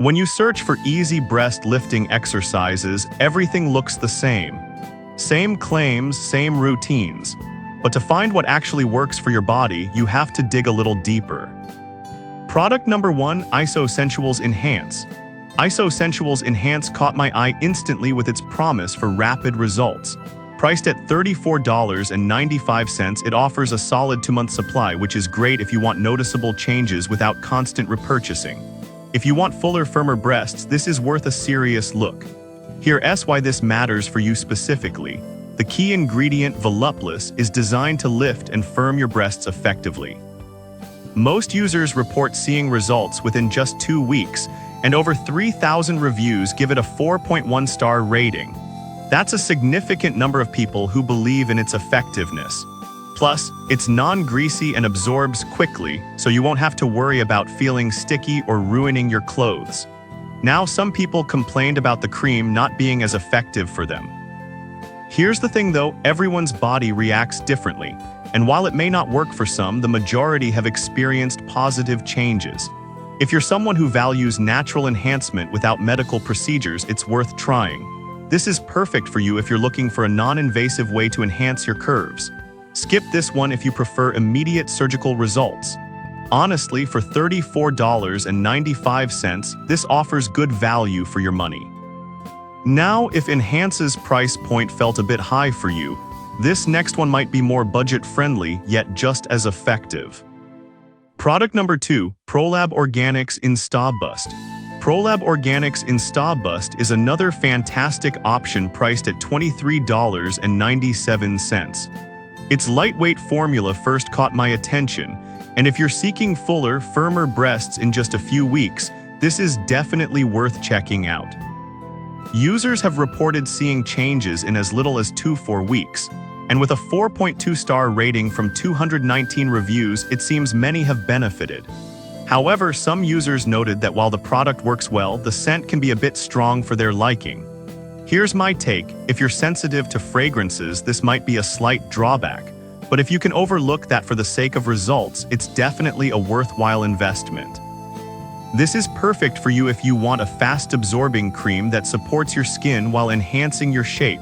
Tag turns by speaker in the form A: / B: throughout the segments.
A: When you search for easy breast lifting exercises, everything looks the same. Same claims, same routines. But to find what actually works for your body, you have to dig a little deeper. Product number 1, IsoSensuals Enhance. IsoSensuals Enhance caught my eye instantly with its promise for rapid results. Priced at $34.95, it offers a solid 2-month supply, which is great if you want noticeable changes without constant repurchasing. If you want fuller, firmer breasts, this is worth a serious look. Here's why this matters for you specifically. The key ingredient, voluptuous, is designed to lift and firm your breasts effectively. Most users report seeing results within just 2 weeks, and over 3,000 reviews give it a 4.1-star rating. That's a significant number of people who believe in its effectiveness. Plus, it's non-greasy and absorbs quickly, so you won't have to worry about feeling sticky or ruining your clothes. Now, some people complained about the cream not being as effective for them. Here's the thing though, everyone's body reacts differently, and while it may not work for some, the majority have experienced positive changes. If you're someone who values natural enhancement without medical procedures, it's worth trying. This is perfect for you if you're looking for a non-invasive way to enhance your curves. Skip this one if you prefer immediate surgical results. Honestly, for $34.95, this offers good value for your money. Now, if Enhance's price point felt a bit high for you, this next one might be more budget-friendly, yet just as effective. Product number 2, ProLab Organics Insta Bust. ProLab Organics Insta Bust is another fantastic option priced at $23.97. Its lightweight formula first caught my attention, and if you're seeking fuller, firmer breasts in just a few weeks, this is definitely worth checking out. Users have reported seeing changes in as little as 2-4 weeks, and with a 4.2-star rating from 219 reviews, it seems many have benefited. However, some users noted that while the product works well, the scent can be a bit strong for their liking. Here's my take: if you're sensitive to fragrances, this might be a slight drawback, but if you can overlook that for the sake of results, it's definitely a worthwhile investment. This is perfect for you if you want a fast-absorbing cream that supports your skin while enhancing your shape.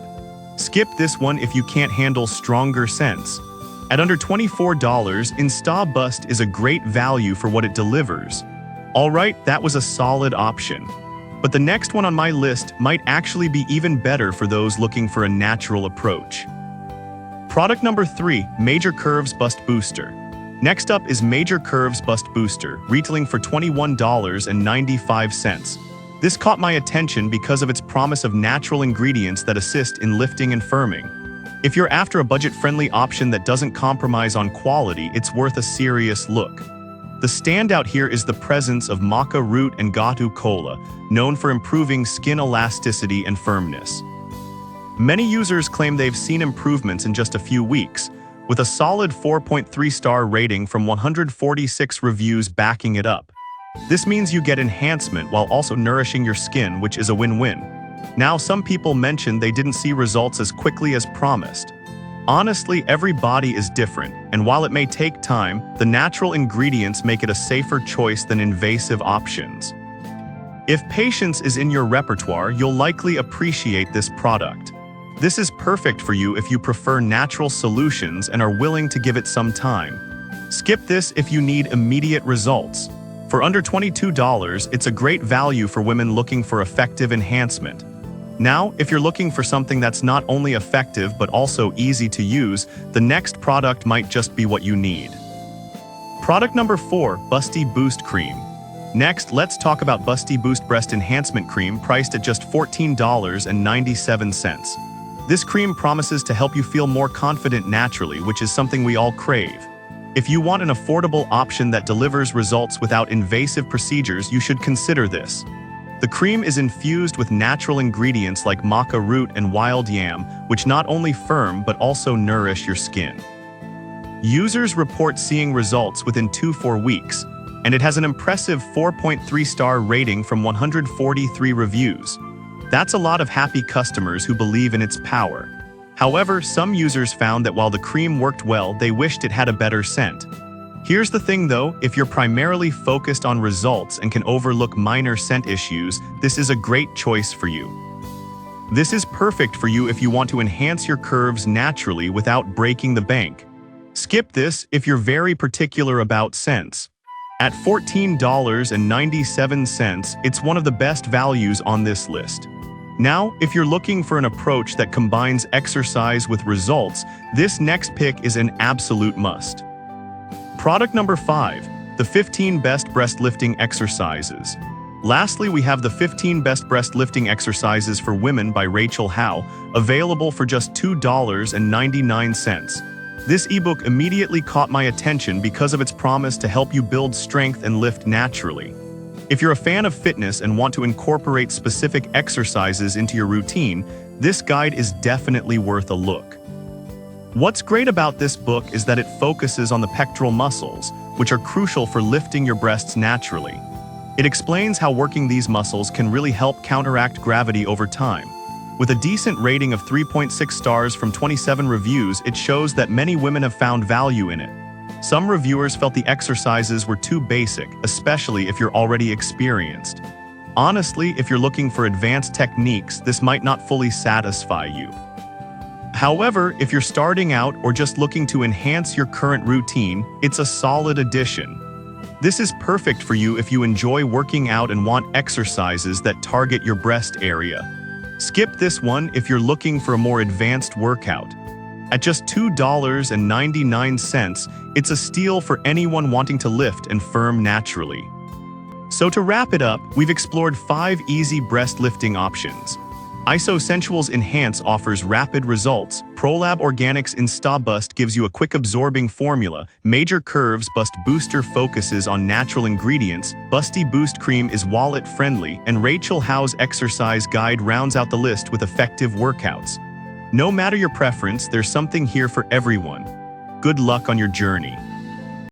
A: Skip this one if you can't handle stronger scents. At under $24, Insta Bust is a great value for what it delivers. Alright, that was a solid option. But the next one on my list might actually be even better for those looking for a natural approach. Product number 3, Major Curves Bust Booster. Next up is Major Curves Bust Booster, retailing for $21.95. This caught my attention because of its promise of natural ingredients that assist in lifting and firming. If you're after a budget-friendly option that doesn't compromise on quality, it's worth a serious look. The standout here is the presence of maca root and gatu kola, known for improving skin elasticity and firmness. Many users claim they've seen improvements in just a few weeks, with a solid 4.3-star rating from 146 reviews backing it up. This means you get enhancement while also nourishing your skin, which is a win-win. Now, some people mentioned they didn't see results as quickly as promised. Honestly, every body is different, and while it may take time, the natural ingredients make it a safer choice than invasive options. If patience is in your repertoire, you'll likely appreciate this product. This is perfect for you if you prefer natural solutions and are willing to give it some time. Skip this if you need immediate results. For under $22, it's a great value for women looking for effective enhancement. Now, if you're looking for something that's not only effective but also easy to use, the next product might just be what you need. Product number 4, Busty Boost Cream. Next, let's talk about Busty Boost Breast Enhancement Cream, priced at just $14.97. This cream promises to help you feel more confident naturally, which is something we all crave. If you want an affordable option that delivers results without invasive procedures, you should consider this. The cream is infused with natural ingredients like maca root and wild yam, which not only firm but also nourish your skin. Users report seeing results within 2-4 weeks, and it has an impressive 4.3-star rating from 143 reviews. That's a lot of happy customers who believe in its power. However, some users found that while the cream worked well, they wished it had a better scent. Here's the thing though, if you're primarily focused on results and can overlook minor scent issues, this is a great choice for you. This is perfect for you if you want to enhance your curves naturally without breaking the bank. Skip this if you're very particular about scents. At $14.97, it's one of the best values on this list. Now, if you're looking for an approach that combines exercise with results, this next pick is an absolute must. Product number 5, the 15 best breast lifting exercises. Lastly, we have the 15 best breast lifting exercises for women by Rachel Howe, available for just $2.99. This ebook immediately caught my attention because of its promise to help you build strength and lift naturally. If you're a fan of fitness and want to incorporate specific exercises into your routine, this guide is definitely worth a look. What's great about this book is that it focuses on the pectoral muscles, which are crucial for lifting your breasts naturally. It explains how working these muscles can really help counteract gravity over time. With a decent rating of 3.6 stars from 27 reviews, it shows that many women have found value in it. Some reviewers felt the exercises were too basic, especially if you're already experienced. Honestly, if you're looking for advanced techniques, this might not fully satisfy you. However, if you're starting out or just looking to enhance your current routine, it's a solid addition. This is perfect for you if you enjoy working out and want exercises that target your breast area. Skip this one if you're looking for a more advanced workout. At just $2.99, it's a steal for anyone wanting to lift and firm naturally. So to wrap it up, we've explored 5 easy breast lifting options. IsoSensuals Enhance offers rapid results. ProLab Organics InstaBust gives you a quick absorbing formula. Major Curves Bust Booster focuses on natural ingredients. Busty Boost Cream is wallet friendly, and Rachel Howe's exercise guide rounds out the list with effective workouts. No matter your preference, there's something here for everyone. Good luck on your journey.